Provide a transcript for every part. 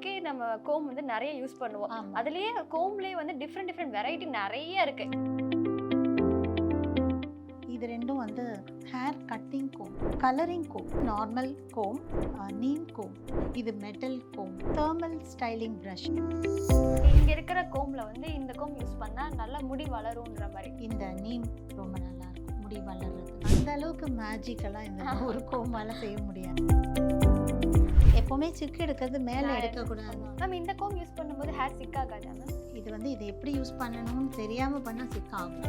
ஹேருக்கு நம்ம கோம் வந்து நிறைய யூஸ் பண்ணுவோம். அதுலயே கோம்லயே வந்து டிஃப்ரெண்ட் வெரைட்டி நிறைய இருக்கு. இது ரெண்டும் வந்து hair cutting comb, colouring comb, normal comb, neem comb, இது metal comb, thermal styling brush. இங்க இருக்கிற கோம்ல வந்து இந்த கோம் யூஸ் பண்ணா நல்ல முடி வளரும்ன்ற மாதிரி. இந்த நீம் ரொம்ப நல்லா இருக்கும் முடி வளர்றது. அந்த அளவுக்கு மேஜிக்கெல்லாம் இந்த ஒரு கோமால செய்ய முடியாது. எப்பவுமே சிக்கு எடுக்கிறது மேலே எடுக்கக்கூடாது. மேம் இந்த கோம் யூஸ் பண்ணும்போது ஹேர் சிக் ஆகாதா மேம்? இது வந்து இதை எப்படி யூஸ் பண்ணணும்னு தெரியாம பண்ணால் சிக் ஆகும்.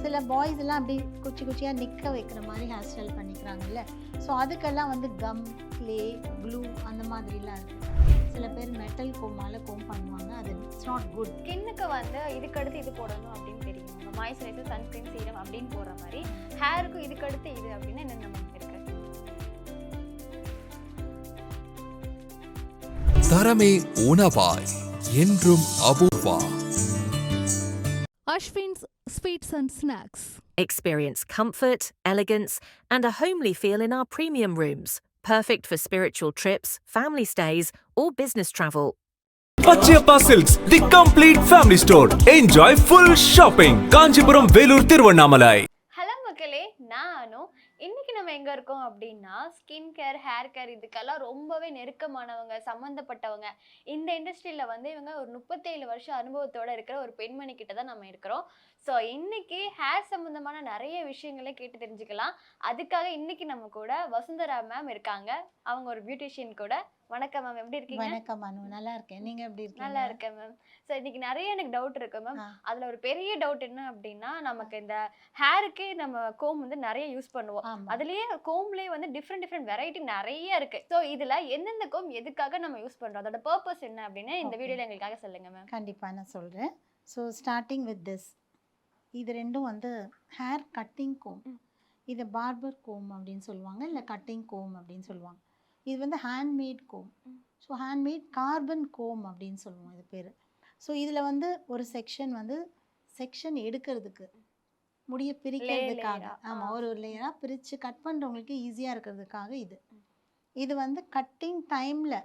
சில பாய்ஸ் எல்லாம் அப்படி குச்சி குச்சியாக நிற்க வைக்கிற மாதிரி ஹேர் ஸ்டைல் பண்ணிக்கிறாங்கல்ல. ஸோ அதுக்கெல்லாம் வந்து கம், க்ளே, க்ளூ அந்த மாதிரிலாம் இருக்குது. சில பேர் மெட்டல் கோமால கோம் பண்ணுவாங்க. அது இட்ஸ் நாட் குட். ஸ்கின்னுக்கு வந்து இதுக்கு அடுத்து இது போடணும் அப்படின்னு தெரியும். மாய்ஸ்சரைசர், சன்ஸ்கிரீன், சீரம் அப்படின்னு போடுற மாதிரி ஹேருக்கும் இதுக்கு அடுத்து இது அப்படின்னு என்னென்ன இருக்கு? தரமே உணவாய் என்றும் Apoorva. Ashwin's Sweets and Snacks. Experience comfort, elegance, and a homely feel in our premium rooms. Perfect for spiritual trips, family stays, or business travel. Pachiyappa Silks, the complete family store. Enjoy full shopping. Kanchipuram, Velur, Thiruvannamalai. Hello மக்களே, நானும் இன்னைக்கு நம்ம எங்க இருக்கோம் அப்படின்னா skin care, hair care இதுக்கெல்லாம் ரொம்பவே நெருக்கமானவங்க, சம்மந்தப்பட்டவங்க. இந்த இண்டஸ்ட்ரியில வந்து இவங்க ஒரு 37 வருஷம் அனுபவத்தோட இருக்கிற ஒரு பெண்மணி கிட்ட தான் நம்ம இருக்கிறோம். ஸோ இன்னைக்கு ஹேர் சம்பந்தமான நிறைய விஷயங்களை கேட்டு தெரிஞ்சுக்கலாம். அதுக்காக இன்னைக்கு நம்ம கூட வசுந்தரா மேம் இருக்காங்க. அவங்க ஒரு பியூட்டிஷியன் கூட. வணக்கம் மேம், எப்படி இருக்கீங்க? வணக்கம் மனு, நல்லா இருக்கேன். நீங்க எப்படி இருக்கீங்க? நல்லா இருக்கேன் மேம். ஸோ இன்னைக்கு நிறைய எனக்கு டவுட் இருக்கு மேம். அதுல ஒரு பெரிய டவுட் என்ன அப்படின்னா, நமக்கு இந்த ஹேருக்கு நம்ம கோம் வந்து நிறைய யூஸ் பண்ணுவோம். அதுலயே கோம்லயே வந்து டிஃப்ரெண்ட் வெரைட்டி நிறைய இருக்கு. ஸோ இதுல எந்தெந்த கோம் எதுக்காக நம்ம யூஸ் பண்றோம், அதோட பர்பஸ் என்ன அப்படின்னு இந்த வீடியோல எங்களுக்காக சொல்லுங்க மேம். கண்டிப்பா நான் சொல்றேன். ஸோ ஸ்டார்டிங் வித் திஸ், இது ரெண்டும் வந்து ஹேர் கட்டிங் கோம். இது பார்பர் கோம் அப்படின்னு சொல்லுவாங்க, இல்லை கட்டிங் கோம் அப்படின்னு சொல்லுவாங்க. இது வந்து handmade comb. So handmade carbon comb அப்படின்னு சொல்லுவோம் இது பேர். ஸோ இதில் வந்து ஒரு செக்ஷன் எடுக்கிறதுக்கு, முடியை பிரிக்கிறதுக்காக, ஆமாம், ஒரு லேயராக பிரித்து கட் பண்ணுறவங்களுக்கு ஈஸியாக இருக்கிறதுக்காக இது வந்து கட்டிங் டைமில்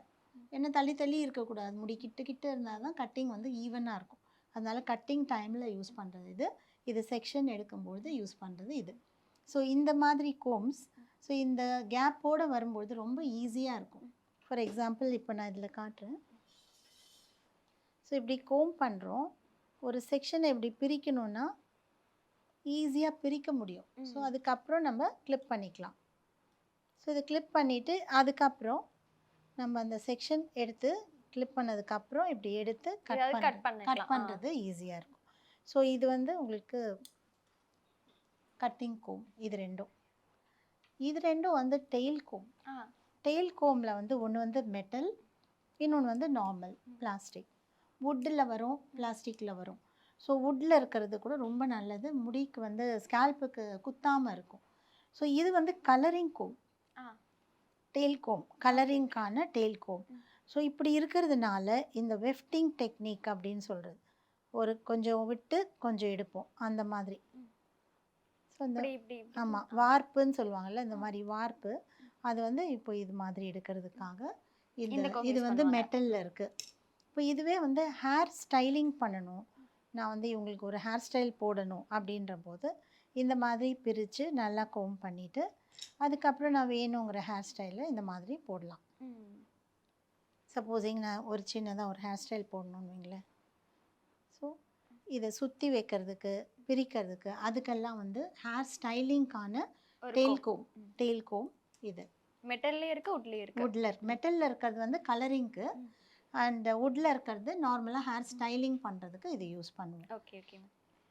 என்ன தள்ளி இருக்கக்கூடாது. முடி கிட்ட இருந்தால் தான் கட்டிங் வந்து ஈவனாக இருக்கும். அதனால் கட்டிங் டைமில் யூஸ் பண்ணுறது இது செக்ஷன் எடுக்கும்பொழுது யூஸ் பண்ணுறது இது. ஸோ இந்த மாதிரி கோம்ஸ், ஸோ இந்த கேப்போடு வரும்பொழுது ரொம்ப ஈஸியாக இருக்கும். ஃபார் எக்ஸாம்பிள் இப்போ நான் இதில் காட்டுறேன். ஸோ இப்படி கோம் பண்ணுறோம், ஒரு செக்ஷனை இப்படி பிரிக்கணுன்னா ஈஸியாக பிரிக்க முடியும். ஸோ அதுக்கப்புறம் நம்ம கிளிப் பண்ணிக்கலாம். ஸோ இதை கிளிப் பண்ணிவிட்டு அதுக்கப்புறம் நம்ம அந்த செக்ஷன் எடுத்து கிளிப் பண்ணதுக்கப்புறம் இப்படி எடுத்து கட் பண்ணுறது ஈஸியாக இருக்கும். ஸோ இது வந்து உங்களுக்கு கட்டிங் கோம். இது ரெண்டும் வந்து டெயில் கோம். டெயில் கோமில் வந்து ஒன்று வந்து மெட்டல், இன்னொன்று வந்து நார்மல் பிளாஸ்டிக். வுட்டில் வரும், பிளாஸ்டிக்கில் வரும். ஸோ வுட்டில் இருக்கிறது கூட ரொம்ப நல்லது, முடிக்கு வந்து ஸ்கேல்புக்கு குத்தாமல் இருக்கும். ஸோ இது வந்து கலரிங் கோம், டெயில் கோம், கலரிங்கான டெயில் கோம். ஸோ இப்படி இருக்கிறதுனால இந்த வெஃப்டிங் டெக்னிக் அப்படின்னு சொல்கிறது, ஒரு கொஞ்சம் விட்டு கொஞ்சம் எடுப்போம் அந்த மாதிரி. ஸோ இந்த ஆமாம் வார்ப்புன்னு சொல்லுவாங்கள்ல, இந்த மாதிரி வார்ப்பு, அது வந்து இப்போ இது மாதிரி எடுக்கிறதுக்காக இது வந்து மெட்டலில் இருக்குது. இப்போ இதுவே வந்து ஹேர் ஸ்டைலிங் பண்ணணும், நான் வந்து இவங்களுக்கு ஒரு ஹேர் ஸ்டைல் போடணும் அப்படின்ற போது இந்த மாதிரி பிரித்து நல்லா கோம் பண்ணிவிட்டு அதுக்கப்புறம் நான் வேணுங்கிற ஹேர் ஸ்டைலை இந்த மாதிரி போடலாம். சப்போஸிங் நான் ஒரு சின்னதாக ஒரு ஹேர் ஸ்டைல் போடணுன்னு வைங்களேன். ஸோ இதை சுற்றி வைக்கிறதுக்கு, பிரிக்கிறதுக்கு, அதுக்கெல்லாம் வந்து ஹேர் ஸ்டைலிங்கான டெயில் கோம். இது மெட்டல்லே இருக்குது, வுட்லேயே இருக்குது. மெட்டலில் இருக்கிறது வந்து கலரிங்க்கு, அண்ட் வுட்டில் இருக்கிறது நார்மலாக ஹேர் ஸ்டைலிங் பண்ணுறதுக்கு இது யூஸ் பண்ணுவோம். ஓகே.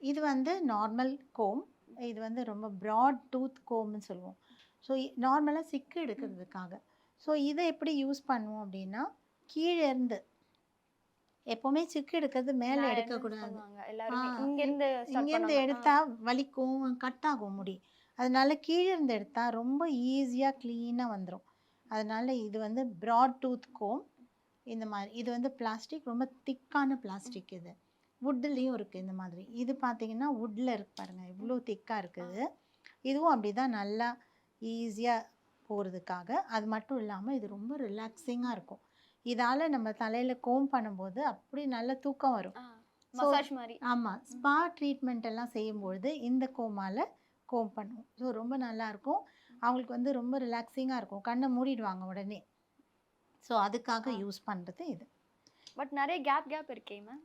இது வந்து நார்மல் கோம். இது வந்து ரொம்ப ப்ராட் டூத் கோம்னு சொல்லுவோம். ஸோ நார்மலாக சிக்கு எடுக்கிறதுக்காக. ஸோ இதை எப்படி யூஸ் பண்ணுவோம் அப்படின்னா, கீழே இருந்து எப்போவுமே சிக்கு எடுக்கிறது மேலே எடுக்கக்கூடாது. இங்கேருந்து எடுத்தால் வலிக்கும், கட் ஆகும் முடி. அதனால கீழே இருந்து எடுத்தால் ரொம்ப ஈஸியாக க்ளீனாக வந்துடும். அதனால் இது வந்து ப்ராட் டூத் கோம். இந்த மாதிரி இது வந்து பிளாஸ்டிக், ரொம்ப திக்கான பிளாஸ்டிக். இது வுட்லேயும் இருக்குது இந்த மாதிரி. இது பார்த்திங்கன்னா வுட்டில் இருக்கு பாருங்கள், இவ்வளோ திக்காக இருக்குது. இதுவும் அப்படி தான் நல்லா ஈஸியாக போகிறதுக்காக. அது மட்டும் இல்லாமல் இது ரொம்ப ரிலாக்ஸிங்காக இருக்கும். இதால் நம்ம தலையில் கோம் பண்ணும்போது அப்படி நல்ல தூக்கம் வரும். மசாஜ் மாதிரி. ஆமாம், ஸ்பா ட்ரீட்மெண்ட் எல்லாம் செய்யும்பொழுது இந்த கோமால் கோம் பண்ணுவோம். ஸோ ரொம்ப நல்லாயிருக்கும். அவங்களுக்கு வந்து ரொம்ப ரிலாக்ஸிங்காக இருக்கும். கண்ணை மூடிடுவாங்க உடனே. ஸோ அதுக்காக யூஸ் பண்ணுறது இது. பட் நிறைய கேப் இருக்கே மேம்.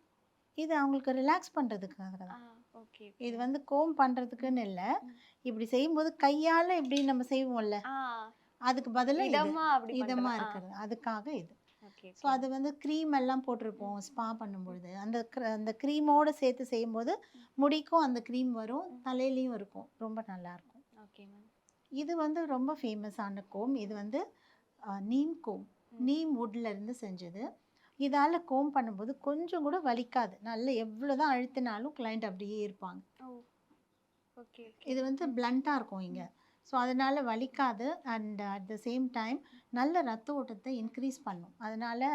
இது அவங்களுக்கு ரிலாக்ஸ் பண்ணுறதுக்காக தான். ஓகே. இது வந்து கோம் பண்ணுறதுக்குன்னு இல்லை. இப்படி செய்யும்போது கையால் இப்படி நம்ம செய்வோம்ல, அதுக்கு பதிலாக இதமாக இருக்கிறது, அதுக்காக இது. ஸோ அது வந்து க்ரீம் எல்லாம் போட்டிருப்போம் ஸ்பா பண்ணும்பொழுது. அந்த க்ரீமோடு சேர்த்து செய்யும்போது முடிக்கும் அந்த க்ரீம் வரும், தலையிலையும் இருக்கும். ரொம்ப நல்லாயிருக்கும். Okay ma'am. இது வந்து ரொம்ப ஃபேமஸான கோம். இது வந்து நீம் கோம், நீம் வுட்லேருந்து செஞ்சது. இதால் கோம் பண்ணும்போது கொஞ்சம் கூட வலிக்காது. நல்ல எவ்வளோ தான் அழுத்தினாலும் கிளைண்ட் அப்படியே இருப்பாங்க. ஓகே. இது வந்து பிளண்ட்டாக இருக்கும் இங்கே. ஸோ அதனால் வலிக்காது. And at the same time நல்ல ரத்த ஓட்டத்தை இன்க்ரீஸ் பண்ணும். அதனால்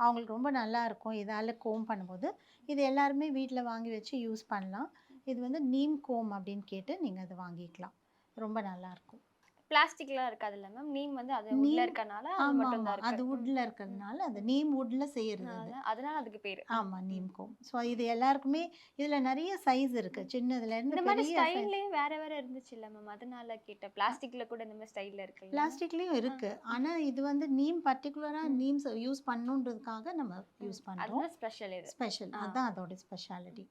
அவங்களுக்கு ரொம்ப நல்லா இருக்கும் இதால் கோம் பண்ணும்போது. இது எல்லாருமே வீட்டில் வாங்கி வச்சு யூஸ் பண்ணலாம். இது வந்து நீம் கோம் அப்படின்னு கேட்டு நீங்கள் அதை வாங்கிக்கலாம். ரொம்ப நல்லாயிருக்கும். பிளாஸ்டிக்லாம் இருக்காதுல்ல மேம்? நீம் வந்து அது உள்ள இருக்கனால அது மட்டும் தான் இருக்கு. அது வுட்ல இருக்கிறதுனால, அது நீம் வுட்ல செய்யறது அது. அதனால அதுக்கு பேரு. ஆமா, நீம் கோம். ஸோ இது எல்லாருக்குமே இதுல நிறைய சைஸ் இருக்கு. சின்னதுல இருந்து இந்த மாதிரி பெரிய ஸ்டைல்லயும் வேற இருந்துச்சு இல்ல மேம்? அதனால கேட்டேன். பிளாஸ்டிக்ல கூட இந்த மாதிரி ஸ்டைல்ல இருக்கு. பிளாஸ்டிக்லயும் இருக்கு. ஆனா இது வந்து நீம் பர்டிகுலரா நீம் யூஸ் பண்ணணுன்றதுக்காக நம்ம யூஸ் பண்றோம். அதுதான் ஸ்பெஷல் இது. ஸ்பெஷல். அதான் அதோட ஸ்பெஷாலிட்டி.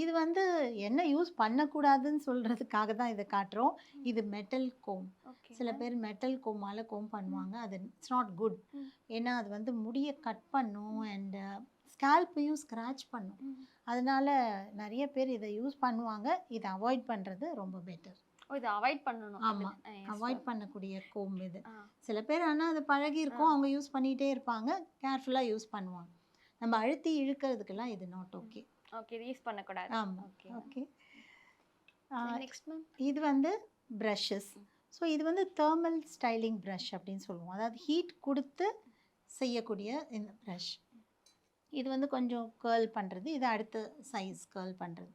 இது வந்து என்ன யூஸ் பண்ணக்கூடாதுன்னு சொல்றதுக்காக தான் இதை காட்டுறோம். இது மெட்டல் கோம். சில பேர் மெட்டல் கோமால கோம் பண்ணுவாங்க. அது இட்ஸ் நாட் குட். ஏன்னா அது வந்து முடியை கட் பண்ணும் அண்ட் ஸ்கேல்ப்பையும் ஸ்க்ராட்ச் பண்ணும். அதனால நிறைய பேர் இதை யூஸ் பண்ணுவாங்க. இதை அவாய்ட் பண்ணுறது ரொம்ப பெட்டர். இதை அவாய்ட் பண்ணணும். ஆமாம், அவாய்ட் பண்ணக்கூடிய கோம் இது. சில பேர் ஆனால் அது பழகி இருக்கும், அவங்க யூஸ் பண்ணிகிட்டே இருப்பாங்க, கேர்ஃபுல்லாக யூஸ் பண்ணுவாங்க. நம்ம அழுத்தி இழுக்கிறதுக்கெல்லாம் இது நாட் ஓகே. ஓகே, இது யூஸ் பண்ணக்கூடாது. ஆமாம். ஓகே. நெக்ஸ்ட் மேம், இது வந்து ப்ரஷஸ். ஸோ இது வந்து தேர்மல் ஸ்டைலிங் ப்ரஷ் அப்படின்னு சொல்லுவோம். அதாவது ஹீட் கொடுத்து செய்யக்கூடிய இந்த ப்ரஷ். இது வந்து கொஞ்சம் கேர்ள் பண்ணுறது. இது அடுத்த சைஸ் கேர்ள் பண்ணுறது.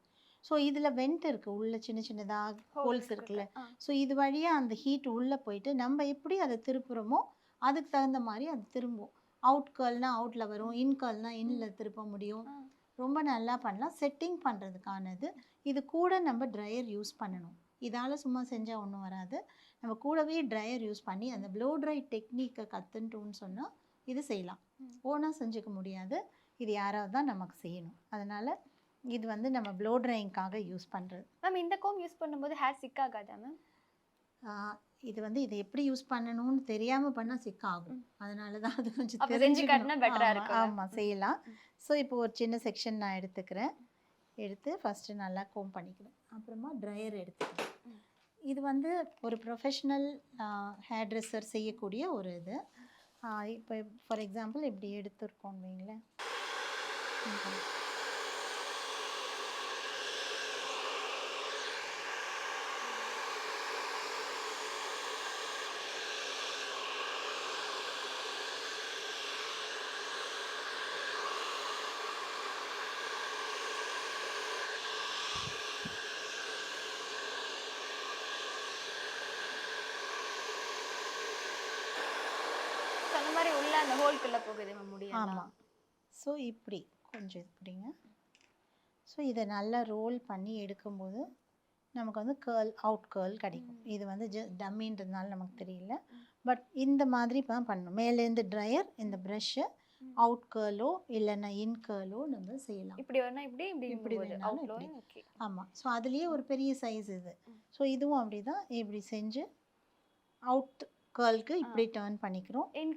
ஸோ இதில் வெண்ட் இருக்குது, உள்ள சின்ன சின்னதாக ஹோல்ஸ் இருக்குல்ல. ஸோ இது வழியாக அந்த ஹீட் உள்ளே போயிட்டு நம்ம எப்படி அதை திருப்புறோமோ அதுக்கு தகுந்த மாதிரி அது திரும்பும். அவுட் கேர்ள்னா அவுட்டில் வரும், இன் கேர்ள்னா இன்னில் திருப்ப முடியும். ரொம்ப நல்லா பண்ணலாம். செட்டிங் பண்ணுறதுக்கானது. இது கூட நம்ம ட்ரையர் யூஸ் பண்ணணும். இதால் சும்மா செஞ்சால் ஒன்றும் வராது. நம்ம கூடவே ட்ரையர் யூஸ் பண்ணி அந்த ப்ளோ ட்ரை டெக்னிக்கை கற்றுன்ட்டோன்னு சொன்னால் இது செய்யலாம். ஓனாக செஞ்சுக்க முடியாது, இது யாராவது தான் நமக்கு செய்யணும். அதனால் இது வந்து நம்ம ப்ளோ ட்ரையிங்காக யூஸ் பண்ணுறது. மேம் இந்த கோம் யூஸ் பண்ணும்போது ஹேர் சிக் ஆகாதா மேம்? இது வந்து இதை எப்படி யூஸ் பண்ணணும்னு தெரியாமல் பண்ணால் சிக்காகும். அதனால தான் அது கொஞ்சம் செஞ்சு காட்டினா பெட்டராக இருக்கும். ஆமாம், செய்யலாம். ஸோ இப்போ ஒரு சின்ன செக்ஷன் நான் எடுத்துக்கிறேன். எடுத்து ஃபஸ்ட்டு நல்லா கோம் பண்ணிக்கிறேன். அப்புறமா ட்ரையர் எடுத்துக்கிறேன். இது வந்து ஒரு ப்ரொஃபஷ்னல் ஹேர் ட்ரெஸ்ஸர் செய்யக்கூடிய ஒரு இது. இப்போ ஃபார் எக்ஸாம்பிள் இப்படி எடுத்துருக்கோம் வைங்களேன். அந்த மாதிரி உள்ள அந்த ஹோல்குள்ள போகுது மேம் முடியும். ஆமாம். ஸோ இப்படி கொஞ்சம் இப்படிங்க. ஸோ இதை நல்லா ரோல் பண்ணி எடுக்கும்போது நமக்கு வந்து கேர்ள் அவுட் கேர்ள் கிடைக்கும். இது வந்து டம்மின்றதுனால நமக்கு தெரியல. பட் இந்த மாதிரி தான் பண்ணணும். மேலேருந்து ட்ரையர், இந்த ப்ரஷ்ஷு, அவுட் கேர்ளோ இல்லைன்னா இன் கேர்ளோ நம்ம செய்யலாம். இப்படி வேணா இப்படி இப்படி இப்படி வேணாலும் இப்படி. ஆமாம். ஸோ அதுலேயே ஒரு பெரிய சைஸ் இது. ஸோ இதுவும் அப்படி தான். இப்படி செஞ்சு அவுட் கேர்ளுக்கு இப்படி டர்ன் பண்ணிக்கிறோம். இன்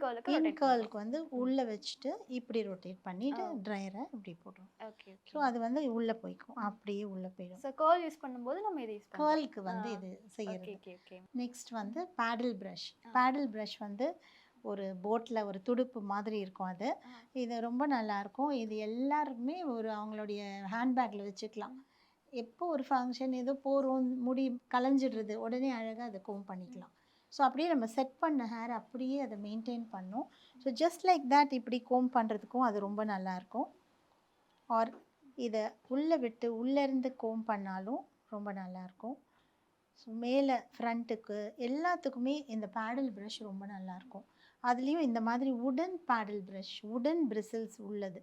கேர்ளுக்கு வந்து உள்ளே வச்சுட்டு இப்படி ரொட்டேட் பண்ணிட்டு ட்ரையரை இப்படி போடுறோம். ஓகே. ஸோ அது வந்து உள்ளே போய்க்கும், அப்படியே உள்ளே போயிடும். ஸோ கேர்ள் யூஸ் பண்ணும்போது நம்ம இதை யூஸ் பண்ணலாம். கேர்ளுக்கு வந்து இது செய்யறது. ஓகே. நெக்ஸ்ட் வந்து பேடல் ப்ரஷ். பேடல் ப்ரஷ் வந்து ஒரு போட்டில் ஒரு துடுப்பு மாதிரி இருக்கும். அது இது ரொம்ப நல்லாயிருக்கும். இது எல்லாருமே ஒரு அவங்களுடைய ஹேண்ட்பேக்கில் வச்சுக்கலாம். எப்போ ஒரு ஃபங்க்ஷன் ஏதோ போகிறோம், முடி கலைஞ்சிடுறது, உடனே அழகாக அதை கோம் பண்ணிக்கலாம். ஸோ அப்படியே நம்ம செட் பண்ண ஹேர் அப்படியே அதை மெயின்டைன் பண்ணோம். ஸோ ஜஸ்ட் லைக் தேட் இப்படி கோம் பண்ணுறதுக்கும் அது ரொம்ப நல்லாயிருக்கும். ஆர் இதை உள்ளே விட்டு உள்ளேருந்து கோம் பண்ணாலும் ரொம்ப நல்லாயிருக்கும். ஸோ மேலே ஃப்ரண்ட்டுக்கு எல்லாத்துக்குமே இந்த பேடல் ப்ரஷ் ரொம்ப நல்லாயிருக்கும். அதுலேயும் இந்த மாதிரி உடன் பேடல் ப்ரஷ், உடன் பிரிசில்ஸ் உள்ளது.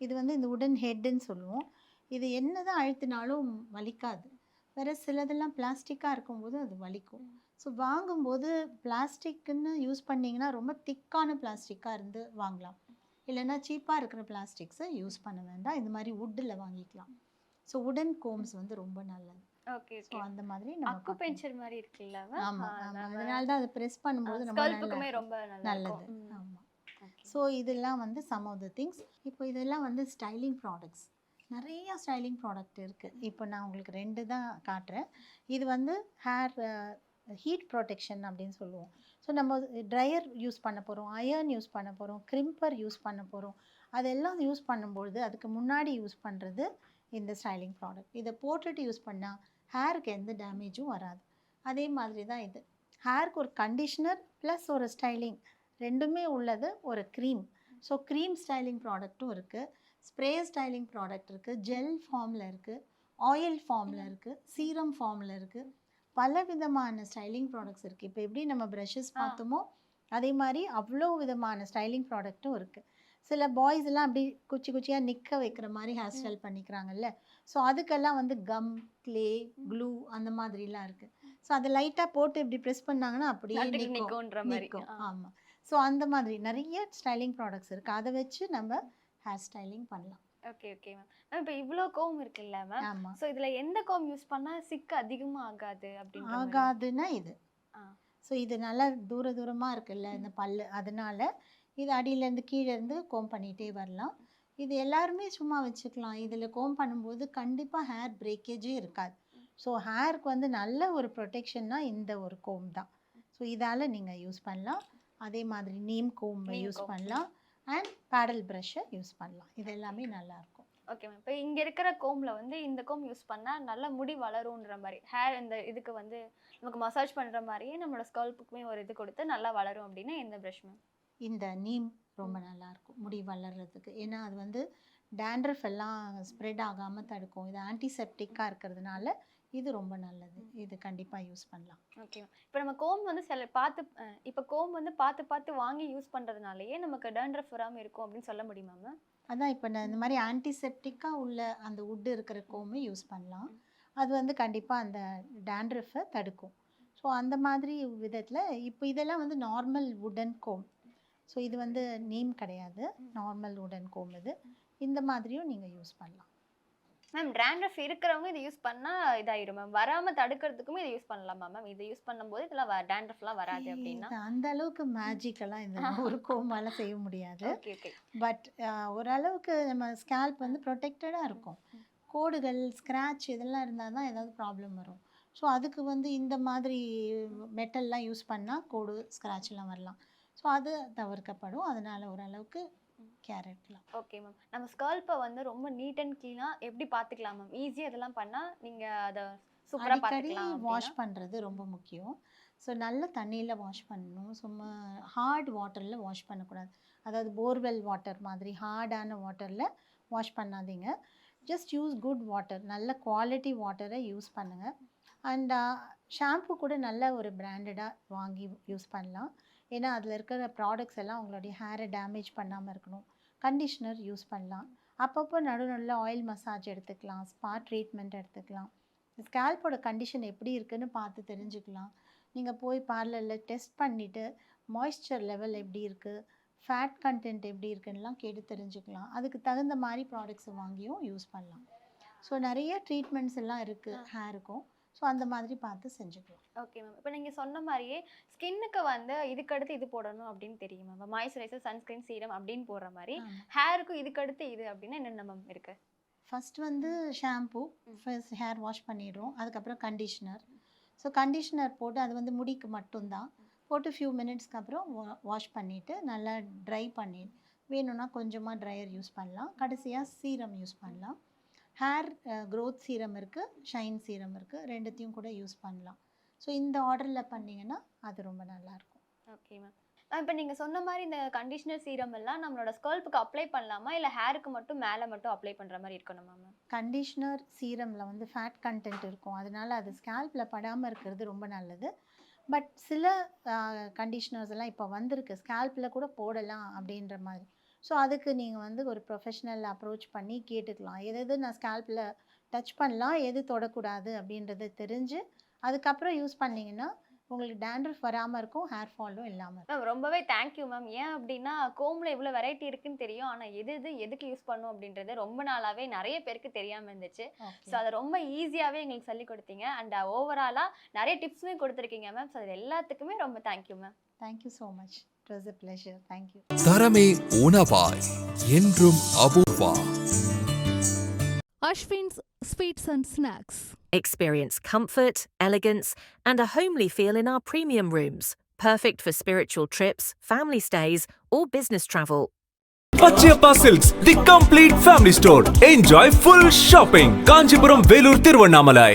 இது வந்து இந்த உடன் ஹெட்டுன்னு சொல்லுவோம். இது என்ன தான் அழுத்தினாலும் வலிக்காது. வேறு சிலதெல்லாம் பிளாஸ்டிக்காக இருக்கும்போது அது வலிக்கும். ஸோ வாங்கும்போது பிளாஸ்டிக்குன்னு யூஸ் பண்ணிங்கன்னா ரொம்ப திக்கான பிளாஸ்டிக்காக இருந்து வாங்கலாம். இல்லைன்னா சீப்பாக இருக்கிற பிளாஸ்டிக்ஸை யூஸ் பண்ண வேண்டாம். இந்த மாதிரி வுட்டில் வாங்கிக்கலாம். ஸோ உடன் கோம்ஸ் வந்து ரொம்ப நல்லது. Okay so okay. அந்த மாதிரி நம்ம அக்குபென்ச்சர் மாதிரி இருக்குல்ல ஆமாம் ஆமாம். அதனால தான் அதை ப்ரெஸ் பண்ணும்போது ரொம்ப ஸ்கல்ப்புக்குமே ரொம்ப நல்லா நல்லது. இருக்கும். ஆமாம். ஸோ இதெல்லாம் வந்து சம் ஆஃப் த திங்ஸ். இப்போ இதெல்லாம் வந்து ஸ்டைலிங் ப்ராடக்ட்ஸ். நிறைய ஸ்டைலிங் ப்ராடக்ட் இருக்குது. இப்போ நான் உங்களுக்கு 2 தான் காட்டுறேன். இது வந்து ஹேர் ஹீட் ப்ரொடெக்ஷன் அப்படின்னு சொல்லுவோம். ஸோ நம்ம ட்ரையர் யூஸ் பண்ண போகிறோம், அயர்ன் யூஸ் பண்ண போகிறோம், கிரிம்பர் யூஸ் பண்ண போகிறோம். அதெல்லாம் யூஸ் பண்ணும்பொழுது அதுக்கு முன்னாடி யூஸ் பண்ணுறது இந்த ஸ்டைலிங் ப்ராடக்ட். இதை போட்டுட்டு யூஸ் பண்ணால் ஹேருக்கு எந்த டேமேஜும் வராது. அதே மாதிரி தான் இது. ஹேருக்கு ஒரு கண்டிஷ்னர் ப்ளஸ் ஒரு ஸ்டைலிங் ரெண்டுமே உள்ளது ஒரு க்ரீம். ஸோ க்ரீம் ஸ்டைலிங் ப்ராடக்ட்டும் இருக்குது, ஸ்ப்ரே ஸ்டைலிங் ப்ராடக்ட் இருக்குது, ஜெல் ஃபார்மில் இருக்குது, ஆயில் ஃபார்மில் இருக்குது, சீரம் ஃபார்மில் இருக்குது. பல விதமான ஸ்டைலிங் ப்ராடக்ட்ஸ் இருக்குது. இப்போ எப்படி நம்ம ப்ரஷஸ் பார்த்தோமோ அதே மாதிரி அவ்வளோ விதமான ஸ்டைலிங் ப்ராடக்ட்டும் இருக்குது. சில பாய்ஸ் எல்லாம் அப்படி குச்சி குச்சியாக நிற்க வைக்கிற மாதிரி ஹேர் ஸ்டைல் பண்ணிக்கிறாங்கல்ல. ஸோ அதுக்கெல்லாம் வந்து கம், க்ளே, க்ளூ அந்த மாதிரிலாம் இருக்குது. ஸோ அதை லைட்டாக போட்டு இப்படி ப்ரெஸ் பண்ணாங்கன்னா அப்படியே நிக்கும்ன்ற மாதிரி. நிற்கும். ஆமாம். ஸோ அந்த மாதிரி நிறைய ஸ்டைலிங் ப்ராடக்ட்ஸ் இருக்குது. அதை வச்சு நம்ம ஹேர் ஸ்டைலிங் பண்ணலாம். Okay okay ma'am. மேம் இப்போ இவ்வளோ கோம் இருக்குல்ல மேம், ஆமாம். ஸோ இதில் எந்த கோம் யூஸ் பண்ணால் சிக்கு அதிகமாக ஆகாது அப்படின்னு ஆகாதுன்னா இது. ஸோ இது நல்லா தூரமாக இருக்குல்ல இந்த பல்லு, அதனால இது அடியிலேருந்து கீழேருந்து கோம் பண்ணிகிட்டே வரலாம். இது எல்லாருமே சும்மா வச்சுக்கலாம். இதில் கோம் பண்ணும்போது கண்டிப்பாக ஹேர் பிரேக்கேஜே இருக்காது. ஸோ ஹேருக்கு வந்து நல்ல ஒரு ப்ரொடெக்ஷன்னா இந்த ஒரு கோம் தான். ஸோ இதால் நீங்கள் யூஸ் பண்ணலாம். அதே மாதிரி நீம் கோம் யூஸ் பண்ணலாம் அண்ட் பேடல் ப்ரஷ்ஷை யூஸ் பண்ணலாம். இது எல்லாமே நல்லாயிருக்கும். Okay ma'am. இப்போ இங்கே இருக்கிற கோமில் வந்து இந்த கோம் யூஸ் பண்ணால் நல்ல முடி வளரும்ன்ற மாதிரி, ஹேர் இந்த இதுக்கு வந்து நமக்கு மசாஜ் பண்ணுற மாதிரியே நம்மளோட ஸ்கல்ப்புக்குமே ஒரு இது கொடுத்து நல்லா வளரும் அப்படின்னா எந்த ப்ரஷ் மேம்? இந்த நீம் ரொம்ப நல்லாயிருக்கும் முடி வளர்கிறதுக்கு. ஏன்னா அது வந்து டேண்ட்ரஃப் எல்லாம் ஸ்ப்ரெட் ஆகாமல் தடுக்கும். இது ஆன்டிசெப்டிக்காக இருக்கிறதுனால இது ரொம்ப நல்லது. இது கண்டிப்பாக யூஸ் பண்ணலாம். Okay ma'am. இப்போ நம்ம கோம் வந்து இப்போ கோம் வந்து பார்த்து வாங்கி யூஸ் பண்ணுறதுனாலயே நமக்கு டேண்ட்ரஃப் வராமல் இருக்கும் அப்படின்னு சொல்ல முடியுமா மேம்? அதான் இப்போ நான் இந்த மாதிரி ஆன்டிசெப்டிக்காக உள்ள அந்த வுட்டு இருக்கிற கோமை யூஸ் பண்ணலாம். அது வந்து கண்டிப்பாக அந்த டேண்ட்ரஃபை தடுக்கும். ஸோ அந்த மாதிரி விதத்தில் இப்போ இதெல்லாம் வந்து நார்மல் வுடன் கோம். ஸோ இது வந்து நீம் கிடையாது, நார்மல் வுடன் கோம் இது. இந்த மாதிரியும் நீங்கள் யூஸ் பண்ணலாம். மேம் டேண்ட்ரஃப் இருக்கிறவங்க இதை யூஸ் பண்ணால் இதாயிரும் மேம், வராமல் தடுக்கிறதுக்குமே இதை யூஸ் பண்ணலாமா மேம்? இதை யூஸ் பண்ணும்போது இதெல்லாம் டேண்ட்ரஃப்லாம் வராது அப்படின்னா? அந்த அளவுக்கு மேஜிக்கெல்லாம் இந்த ஒரு கோமால செய்ய முடியாது. Okay okay. பட் ஓரளவுக்கு நம்ம ஸ்கேல்ப் வந்து ப்ரொடெக்டடாக இருக்கும். கோடுகள், ஸ்க்ராட்ச் இதெல்லாம் இருந்தால் தான் ஏதாவது ப்ராப்ளம் வரும். ஸோ அதுக்கு வந்து இந்த மாதிரி மெட்டல்லாம் யூஸ் பண்ணால் கோடு, ஸ்க்ராட்ச்லாம் வரலாம். ஸோ அது தவிர்க்கப்படும். அதனால் ஓரளவுக்கு கேரட்லாம். Okay ma'am. நம்ம ஸ்கல்ப்பை வந்து ரொம்ப நீட் அண்ட் க்ளீனாக எப்படி பார்த்துக்கலாம் மேம்? ஈஸியாக இதெல்லாம் பண்ணால் நீங்கள் அதை சூப்பராக அடிக்கடி பார்த்துக்கலாம். வாஷ் பண்ணுறது ரொம்ப முக்கியம். ஸோ நல்ல தண்ணியில் வாஷ் பண்ணணும். சும்மா ஹார்ட் வாட்டரில் வாஷ் பண்ணக்கூடாது. அதாவது போர்வெல் வாட்டர் மாதிரி ஹார்டான வாட்டரில் வாஷ் பண்ணாதீங்க. ஜஸ்ட் யூஸ் குட் வாட்டர், நல்ல குவாலிட்டி வாட்டரை யூஸ் பண்ணுங்கள். அண்ட் ஷாம்பு கூட நல்ல ஒரு பிராண்டடாக வாங்கி யூஸ் பண்ணலாம். ஏன்னா அதில் இருக்கிற ப்ராடக்ட்ஸ் எல்லாம் உங்களுடைய ஹேரை டேமேஜ் பண்ணாமல் இருக்கணும். கண்டிஷ்னர் யூஸ் பண்ணலாம். அப்பப்போ நடுநடுவில் ஆயில் மசாஜ் எடுத்துக்கலாம், ஸ்பா ட்ரீட்மெண்ட் எடுத்துக்கலாம். ஸ்கேல்போட கண்டிஷன் எப்படி இருக்குதுன்னு பார்த்து தெரிஞ்சுக்கலாம். நீங்கள் போய் பார்லரில் டெஸ்ட் பண்ணிவிட்டு மாய்ஸ்சர் லெவல் எப்படி இருக்குது, ஃபேட் கண்டென்ட் எப்படி இருக்குன்னுலாம் கேட்டு தெரிஞ்சுக்கலாம். அதுக்கு தகுந்த மாதிரி ப்ராடக்ட்ஸை வாங்கியும் யூஸ் பண்ணலாம். ஸோ நிறைய ட்ரீட்மெண்ட்ஸ் எல்லாம் இருக்குது ஹேருக்கும். ஸோ அந்த மாதிரி பார்த்து செஞ்சுக்கலாம். Okay ma'am. இப்போ நீங்கள் சொன்ன மாதிரியே ஸ்கின்னுக்கு வந்து இதுக்கடுத்து இது போடணும் அப்படின்னு தெரியும் மேம். மாய்ஸ்சரைசர், சன்ஸ்க்ரீன், சீரம் அப்படின்னு போடுற மாதிரி ஹேருக்கும் இதுக்கடுத்து இது அப்படின்னா என்னென்ன மேம் இருக்குது? ஃபஸ்ட் வந்து ஷாம்பு, ஃபர்ஸ்ட் ஹேர் வாஷ் பண்ணிடுறோம். அதுக்கப்புறம் கண்டிஷ்னர். ஸோ கண்டிஷ்னர் போட்டு அது வந்து முடிக்கு மட்டும்தான் போட்டு ஃபியூ மினிட்ஸ்க்கு அப்புறம் வாஷ் பண்ணிவிட்டு நல்லா ட்ரை பண்ணி வேணும்னா கொஞ்சமாக ட்ரையர் யூஸ் பண்ணலாம். கடைசியாக சீரம் யூஸ் பண்ணலாம். ஹேர் க்ரோத் சீரம் இருக்குது, ஷைன் சீரம் இருக்குது, ரெண்டுத்தையும் கூட யூஸ் பண்ணலாம். ஸோ இந்த ஆர்டரில் பண்ணிங்கன்னா அது ரொம்ப நல்லாயிருக்கும். Okay ma'am. இப்போ நீங்க சொன்ன மாதிரி இந்த கண்டிஷனர் சீரம் எல்லாம் நம்மளோட ஸ்கல்ப்புக்கு அப்ளை பண்ணலாமா இல்ல ஹேருக்கு மட்டும் மேல மட்டும் அப்ளை பண்ற மாதிரி இருக்கணுமா மேம்? கண்டிஷ்னர் சீரமில் வந்து ஃபேட் கண்டென்ட் இருக்கும், அதனால அது ஸ்கேல்பில் படாமல் இருக்கிறது ரொம்ப நல்லது. பட் சில கண்டிஷ்னர்ஸ் எல்லாம் இப்போ வந்திருக்கு, ஸ்கேல்பில் கூட போடலாம் அப்படின்ற மாதிரி. ஸோ அதுக்கு நீங்கள் வந்து ஒரு ப்ரொஃபஷ்னல் அப்ரோச் பண்ணி கேட்டுக்கலாம், எது நான் ஸ்கேல்பில் டச் பண்ணலாம், எது தொடக்கூடாது அப்படின்றத தெரிஞ்சு அதுக்கப்புறம் யூஸ் பண்ணிங்கன்னா உங்களுக்கு டேண்ட்ரஃப் வராமல் இருக்கும், ஹேர் ஃபாலும் இல்லாமல் இருக்கும். மேம் ரொம்பவே தேங்க்யூ மேம். ஏன் அப்படின்னா கோம்ல இவ்வளோ வெரைட்டி இருக்குன்னு தெரியும், ஆனால் எதுக்கு யூஸ் பண்ணும் அப்படின்றது ரொம்ப நாளாவே நிறைய பேருக்கு தெரியாமல் இருந்துச்சு. ஸோ அதை ரொம்ப ஈஸியாகவே எங்களுக்கு சொல்லி கொடுத்தீங்க. அண்ட் ஓவராலாக நிறைய டிப்ஸுமே கொடுத்துருக்கீங்க மேம். ஸோ அது எல்லாத்துக்குமே ரொம்ப thank you ma'am. Thank you so much. It was a pleasure. Thank you. தரமே உணவாய் என்றும் Apoorva. Ashwin's Sweets and Snacks. Experience comfort, elegance, and a homely feel in our premium rooms. Perfect for spiritual trips, family stays, or business travel. Pachiyappa Silks, the complete family store. Enjoy full shopping. Kanchipuram, Velur, Tiruvannamalai.